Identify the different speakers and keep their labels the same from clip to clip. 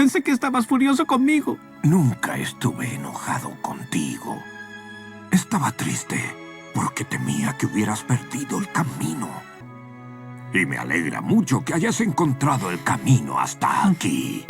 Speaker 1: Pensé que estabas furioso conmigo.
Speaker 2: Nunca estuve enojado contigo. Estaba triste porque temía que hubieras perdido el camino. Y me alegra mucho que hayas encontrado el camino hasta aquí.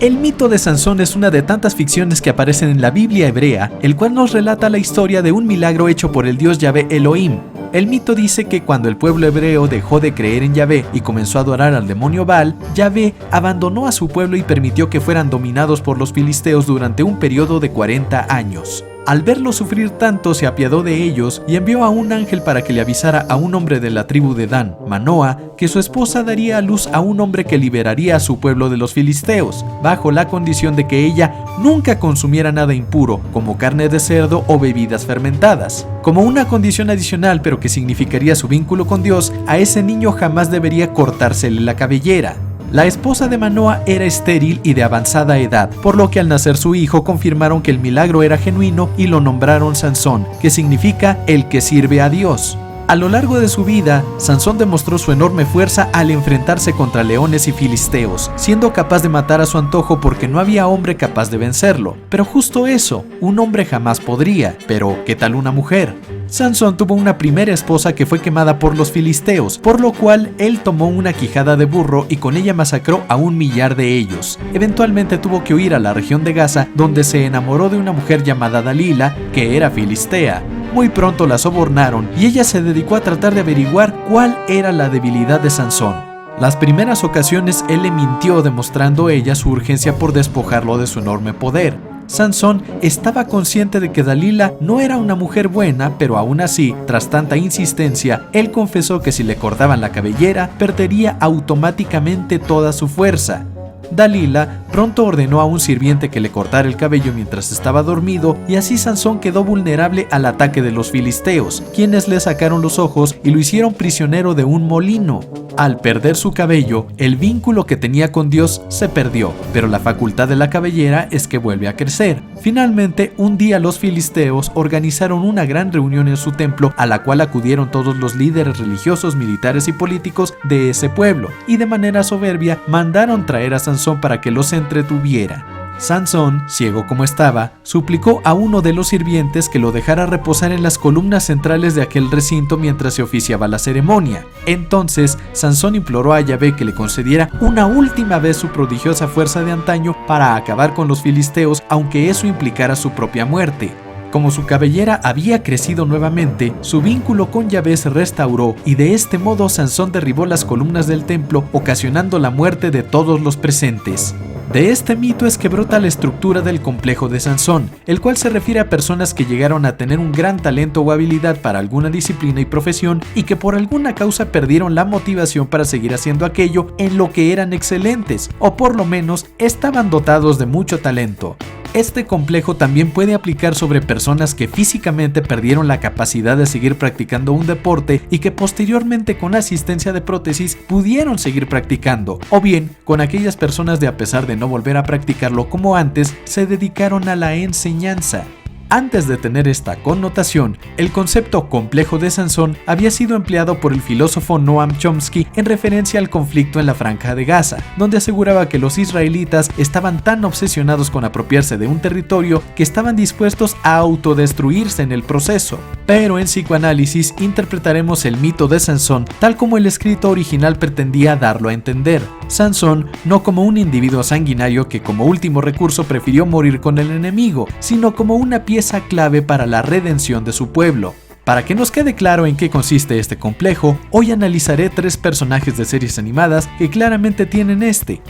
Speaker 3: El mito de Sansón es una de tantas ficciones que aparecen en la Biblia hebrea, el cual nos relata la historia de un milagro hecho por el dios Yahvé Elohim. El mito dice que cuando el pueblo hebreo dejó de creer en Yahvé y comenzó a adorar al demonio Baal, Yahvé abandonó a su pueblo y permitió que fueran dominados por los filisteos durante un periodo de 40 años. Al verlos sufrir tanto, se apiadó de ellos y envió a un ángel para que le avisara a un hombre de la tribu de Dan, Manoa, que su esposa daría a luz a un hombre que liberaría a su pueblo de los filisteos, bajo la condición de que ella nunca consumiera nada impuro, como carne de cerdo o bebidas fermentadas. Como una condición adicional, pero que significaría su vínculo con Dios, a ese niño jamás debería cortársele la cabellera. La esposa de Manoa era estéril y de avanzada edad, por lo que al nacer su hijo confirmaron que el milagro era genuino y lo nombraron Sansón, que significa el que sirve a Dios. A lo largo de su vida, Sansón demostró su enorme fuerza al enfrentarse contra leones y filisteos, siendo capaz de matar a su antojo porque no había hombre capaz de vencerlo. Pero justo eso, un hombre jamás podría. Pero, ¿qué tal una mujer? Sansón tuvo una primera esposa que fue quemada por los filisteos, por lo cual él tomó una quijada de burro y con ella masacró a 1.000.000 de ellos. Eventualmente tuvo que huir a la región de Gaza, donde se enamoró de una mujer llamada Dalila, que era filistea. Muy pronto la sobornaron y ella se dedicó a tratar de averiguar cuál era la debilidad de Sansón. Las primeras ocasiones él le mintió, demostrando ella su urgencia por despojarlo de su enorme poder. Sansón estaba consciente de que Dalila no era una mujer buena, pero aún así, tras tanta insistencia, él confesó que si le cortaban la cabellera, perdería automáticamente toda su fuerza. Dalila pronto ordenó a un sirviente que le cortara el cabello mientras estaba dormido, y así Sansón quedó vulnerable al ataque de los filisteos, quienes le sacaron los ojos y lo hicieron prisionero de un molino. Al perder su cabello, el vínculo que tenía con Dios se perdió, pero la facultad de la cabellera es que vuelve a crecer. Finalmente, un día los filisteos organizaron una gran reunión en su templo, a la cual acudieron todos los líderes religiosos, militares y políticos de ese pueblo, y de manera soberbia mandaron traer a Sansón para que los entretuviera. Sansón, ciego como estaba, suplicó a uno de los sirvientes que lo dejara reposar en las columnas centrales de aquel recinto mientras se oficiaba la ceremonia. Entonces, Sansón imploró a Yahvé que le concediera una última vez su prodigiosa fuerza de antaño para acabar con los filisteos, aunque eso implicara su propia muerte. Como su cabellera había crecido nuevamente, su vínculo con Yahvé se restauró y de este modo Sansón derribó las columnas del templo, ocasionando la muerte de todos los presentes. De este mito es que brota la estructura del complejo de Sansón, el cual se refiere a personas que llegaron a tener un gran talento o habilidad para alguna disciplina y profesión y que por alguna causa perdieron la motivación para seguir haciendo aquello en lo que eran excelentes, o por lo menos estaban dotados de mucho talento. Este complejo también puede aplicar sobre personas que físicamente perdieron la capacidad de seguir practicando un deporte y que posteriormente con asistencia de prótesis pudieron seguir practicando, o bien con aquellas personas de a pesar de no volver a practicarlo como antes, se dedicaron a la enseñanza. Antes de tener esta connotación, el concepto complejo de Sansón había sido empleado por el filósofo Noam Chomsky en referencia al conflicto en la Franja de Gaza, donde aseguraba que los israelitas estaban tan obsesionados con apropiarse de un territorio que estaban dispuestos a autodestruirse en el proceso. Pero en psicoanálisis interpretaremos el mito de Sansón tal como el escrito original pretendía darlo a entender. Sansón no como un individuo sanguinario que como último recurso prefirió morir con el enemigo, sino como una pieza clave para la redención de su pueblo. Para que nos quede claro en qué consiste este complejo, hoy analizaré 3 personajes de series animadas que claramente tienen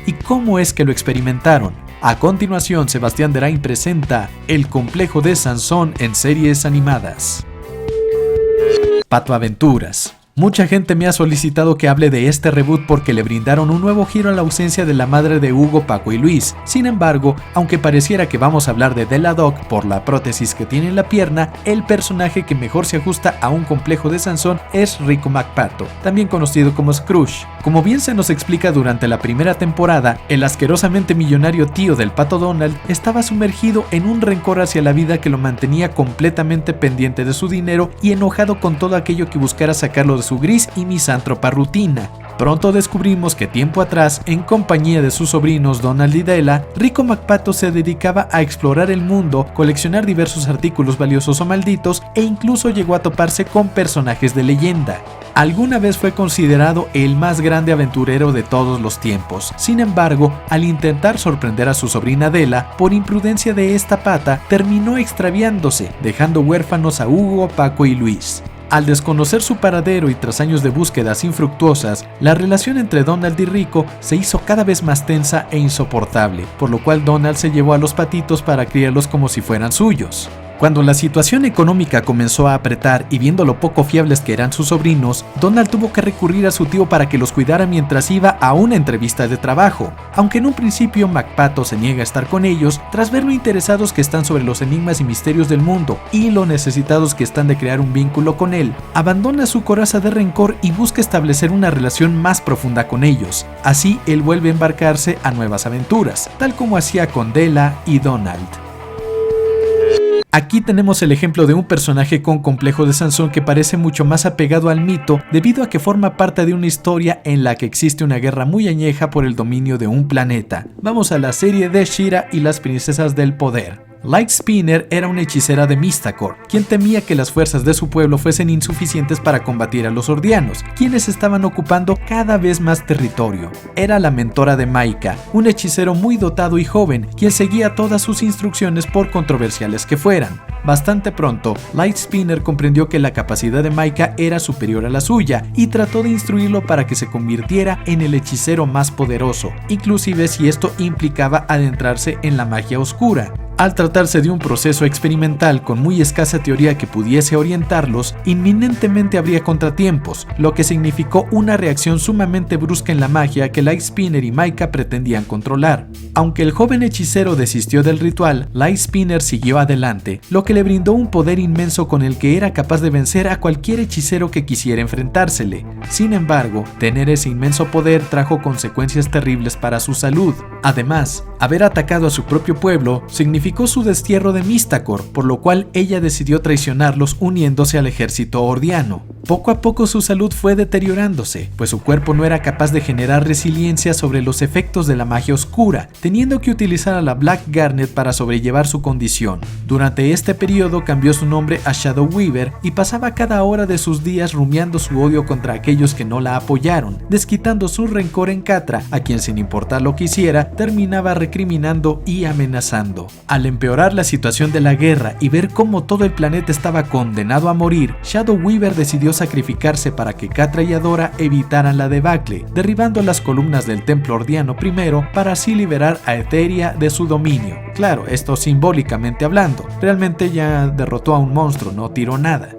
Speaker 3: y cómo es que lo experimentaron. A continuación, Sebastián Derain presenta El complejo de Sansón en series animadas. Pato Aventuras. Mucha gente me ha solicitado que hable de este reboot porque le brindaron un nuevo giro a la ausencia de la madre de Hugo, Paco y Luis. Sin embargo, aunque pareciera que vamos a hablar de Della Doc por la prótesis que tiene en la pierna, el personaje que mejor se ajusta a un complejo de Sansón es Rico McPato, también conocido como Scrooge. Como bien se nos explica durante la primera temporada, el asquerosamente millonario tío del Pato Donald estaba sumergido en un rencor hacia la vida que lo mantenía completamente pendiente de su dinero y enojado con todo aquello que buscara sacarlo de su gris y misántropa rutina. Pronto descubrimos que tiempo atrás, en compañía de sus sobrinos Donald y Della, Rico McPato se dedicaba a explorar el mundo, coleccionar diversos artículos valiosos o malditos e incluso llegó a toparse con personajes de leyenda. Alguna vez fue considerado el más grande aventurero de todos los tiempos. Sin embargo, al intentar sorprender a su sobrina Della, por imprudencia de esta pata, terminó extraviándose, dejando huérfanos a Hugo, Paco y Luis. Al desconocer su paradero y tras años de búsquedas infructuosas, la relación entre Donald y Rico se hizo cada vez más tensa e insoportable, por lo cual Donald se llevó a los patitos para criarlos como si fueran suyos. Cuando la situación económica comenzó a apretar y viendo lo poco fiables que eran sus sobrinos, Donald tuvo que recurrir a su tío para que los cuidara mientras iba a una entrevista de trabajo. Aunque en un principio McPato se niega a estar con ellos, tras ver lo interesados que están sobre los enigmas y misterios del mundo y lo necesitados que están de crear un vínculo con él, abandona su coraza de rencor y busca establecer una relación más profunda con ellos. Así él vuelve a embarcarse a nuevas aventuras, tal como hacía con Della y Donald. Aquí tenemos el ejemplo de un personaje con complejo de Sansón que parece mucho más apegado al mito debido a que forma parte de una historia en la que existe una guerra muy añeja por el dominio de un planeta. Vamos a la serie de She-Ra y las princesas del poder. Light Spinner era una hechicera de Mystacor, quien temía que las fuerzas de su pueblo fuesen insuficientes para combatir a los Ordianos, quienes estaban ocupando cada vez más territorio. Era la mentora de Maika, un hechicero muy dotado y joven, quien seguía todas sus instrucciones por controversiales que fueran. Bastante pronto, Light Spinner comprendió que la capacidad de Maika era superior a la suya y trató de instruirlo para que se convirtiera en el hechicero más poderoso, inclusive si esto implicaba adentrarse en la magia oscura. Al tratarse de un proceso experimental con muy escasa teoría que pudiese orientarlos, inminentemente habría contratiempos, lo que significó una reacción sumamente brusca en la magia que Light Spinner y Maika pretendían controlar. Aunque el joven hechicero desistió del ritual, Light Spinner siguió adelante, lo que le brindó un poder inmenso con el que era capaz de vencer a cualquier hechicero que quisiera enfrentársele. Sin embargo, tener ese inmenso poder trajo consecuencias terribles para su salud. Además, haber atacado a su propio pueblo significó su destierro de Mystacor, por lo cual ella decidió traicionarlos uniéndose al ejército ordiano. Poco a poco su salud fue deteriorándose, pues su cuerpo no era capaz de generar resiliencia sobre los efectos de la magia oscura, teniendo que utilizar a la Black Garnet para sobrellevar su condición. Durante este periodo cambió su nombre a Shadow Weaver y pasaba cada hora de sus días rumiando su odio contra aquellos que no la apoyaron, desquitando su rencor en Catra, a quien sin importar lo que hiciera, terminaba recriminando y amenazando. Al empeorar la situación de la guerra y ver cómo todo el planeta estaba condenado a morir, Shadow Weaver decidió sacrificarse para que Catra y Adora evitaran la debacle, derribando las columnas del templo ordiano primero para así liberar a Etheria de su dominio. Claro, esto simbólicamente hablando, realmente ya derrotó a un monstruo, no tiró nada.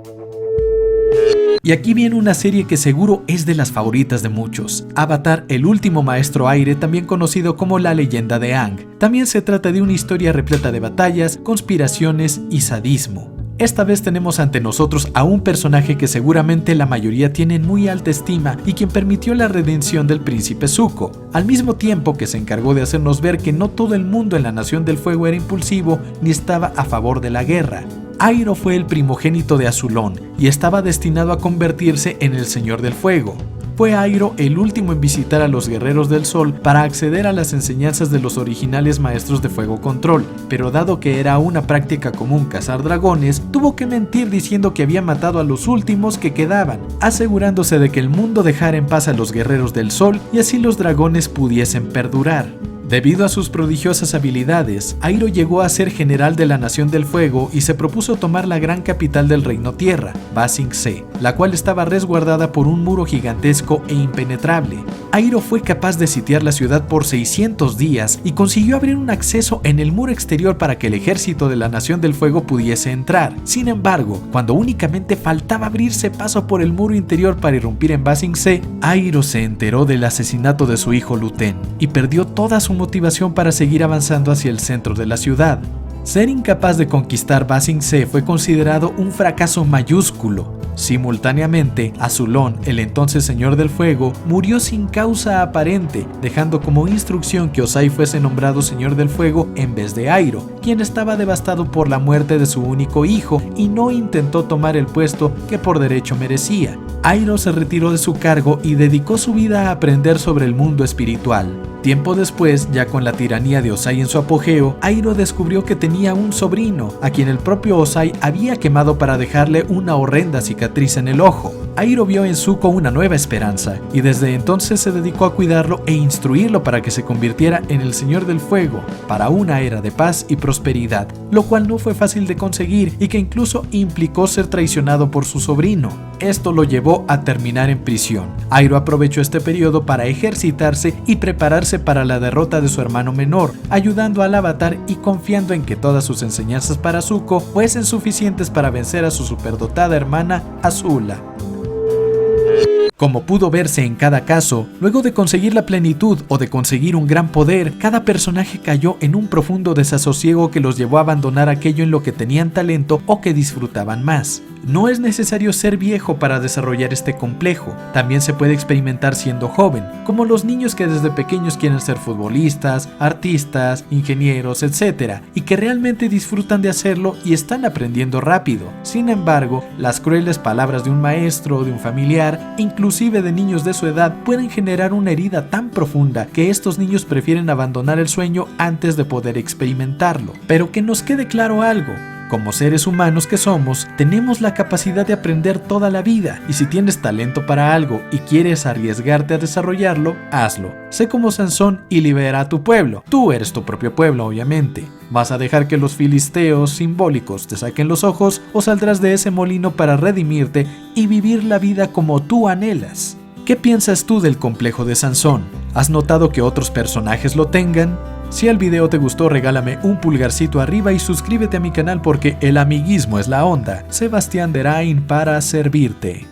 Speaker 3: Y aquí viene una serie que seguro es de las favoritas de muchos, Avatar, el último maestro aire, también conocido como la leyenda de Aang. También se trata de una historia repleta de batallas, conspiraciones y sadismo. Esta vez tenemos ante nosotros a un personaje que seguramente la mayoría tiene en muy alta estima y quien permitió la redención del príncipe Zuko, al mismo tiempo que se encargó de hacernos ver que no todo el mundo en la Nación del Fuego era impulsivo ni estaba a favor de la guerra. Iroh fue el primogénito de Azulón y estaba destinado a convertirse en el Señor del Fuego. Fue Iroh el último en visitar a los Guerreros del Sol para acceder a las enseñanzas de los originales Maestros de Fuego Control, pero dado que era una práctica común cazar dragones, tuvo que mentir diciendo que había matado a los últimos que quedaban, asegurándose de que el mundo dejara en paz a los Guerreros del Sol y así los dragones pudiesen perdurar. Debido a sus prodigiosas habilidades, Iroh llegó a ser general de la Nación del Fuego y se propuso tomar la gran capital del Reino Tierra, Ba Sing Se, la cual estaba resguardada por un muro gigantesco e impenetrable. Iroh fue capaz de sitiar la ciudad por 600 días y consiguió abrir un acceso en el muro exterior para que el ejército de la Nación del Fuego pudiese entrar. Sin embargo, cuando únicamente faltaba abrirse paso por el muro interior para irrumpir en Ba Sing Se, Iroh se enteró del asesinato de su hijo Luten y perdió toda su motivación para seguir avanzando hacia el centro de la ciudad. Ser incapaz de conquistar Ba Sing Se fue considerado un fracaso mayúsculo. Simultáneamente, Azulón, el entonces Señor del Fuego, murió sin causa aparente, dejando como instrucción que Ozai fuese nombrado Señor del Fuego en vez de Airo, quien estaba devastado por la muerte de su único hijo y no intentó tomar el puesto que por derecho merecía. Airo se retiró de su cargo y dedicó su vida a aprender sobre el mundo espiritual. Tiempo después, ya con la tiranía de Ozai en su apogeo, Airo descubrió que tenía un sobrino, a quien el propio Ozai había quemado para dejarle una horrenda cicatriz en el ojo. Airo vio en Zuko una nueva esperanza, y desde entonces se dedicó a cuidarlo e instruirlo para que se convirtiera en el Señor del Fuego, para una era de paz y prosperidad, lo cual no fue fácil de conseguir y que incluso implicó ser traicionado por su sobrino. Esto lo llevó a terminar en prisión. Airo aprovechó este periodo para ejercitarse y prepararse para la derrota de su hermano menor, ayudando al Avatar y confiando en que todas sus enseñanzas para Zuko fuesen suficientes para vencer a su superdotada hermana Azula. Como pudo verse en cada caso, luego de conseguir la plenitud o de conseguir un gran poder, cada personaje cayó en un profundo desasosiego que los llevó a abandonar aquello en lo que tenían talento o que disfrutaban más. No es necesario ser viejo para desarrollar este complejo, también se puede experimentar siendo joven, como los niños que desde pequeños quieren ser futbolistas, artistas, ingenieros, etc., y que realmente disfrutan de hacerlo y están aprendiendo rápido. Sin embargo, las crueles palabras de un maestro o de un familiar, inclusive de niños de su edad, pueden generar una herida tan profunda que estos niños prefieren abandonar el sueño antes de poder experimentarlo. Pero que nos quede claro algo. Como seres humanos que somos, tenemos la capacidad de aprender toda la vida, y si tienes talento para algo y quieres arriesgarte a desarrollarlo, hazlo. Sé como Sansón y libera a tu pueblo. Tú eres tu propio pueblo, obviamente. ¿Vas a dejar que los filisteos simbólicos te saquen los ojos o saldrás de ese molino para redimirte y vivir la vida como tú anhelas? ¿Qué piensas tú del complejo de Sansón? ¿Has notado que otros personajes lo tengan? Si el video te gustó, regálame un pulgarcito arriba y suscríbete a mi canal porque el amiguismo es la onda. Sebastián Derain para servirte.